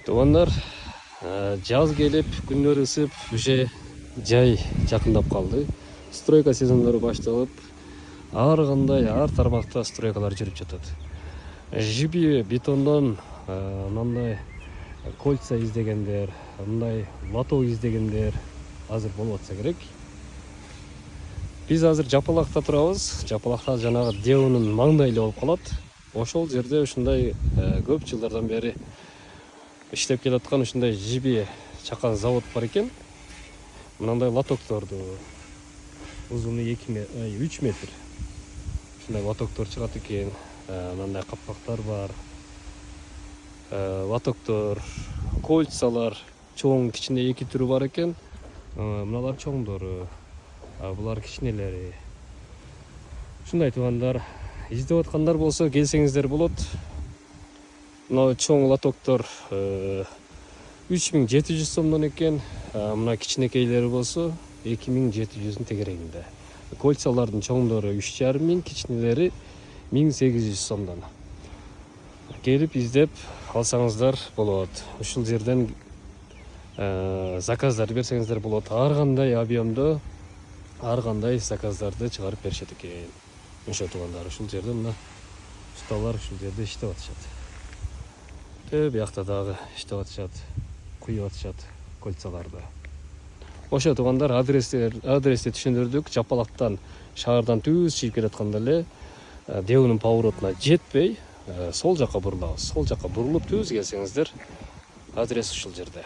Туугандар, жаз келип, күндөр ысып, уже жай жакындап калды. Стройка сезондору башталып, ар кандай, ар тармакта стройкалар жүрүп жатат. Жиби бетондон мындай кольца издегендер, мындай лоток издегендер азыр болуп атса керек. Биз азыр Жапалакта турабыз. Жапалакта жанагы Деонун маңдайлы болуп калат. Ошол жерде ушундай көп жылдардан бери иштеп келаткан ушундай жиби чакан завод бар экен. Мындай лотокторду узуну 3 метр. Ушундай лотоктор чыгат экен. Мындай капкактар бар. Лотоктор, кольцалар, чоң, кичине эки түрү бар экен. Мыналар чоңдору, булар кичинелери. Ушундай туугандар, издеп аткандар болсо келсеңиздер болот. Мына чоң лотоктор 3700 сомдон экен. Мына кичинекейлери болсо 2700-дун тегерегинде. Кольцалардын чоңдору 3500, кичинелери 1800 сомдон. Келип издеп алсаңыздар болот. Ушул жерден заказдар берсеңиздер болот. Ар кандай объемдо, ар кандай заказдарды чыгарып беришет экен. Ошо туугандар, ушул жерде мына ustalar ушул жерде иштеп атышат. Биякта дагы иштеп атышат, куюп атышат кольцаларды. Ошо туугандар, адрести түшүндүрдүк. Жапалактан, шаардан түз чыгып келатканда эле Деонун поворотуна жетпей, сол жака бурулабыз. Сол жака бурулуп түз келсеңиздер, адрес ушул жерде.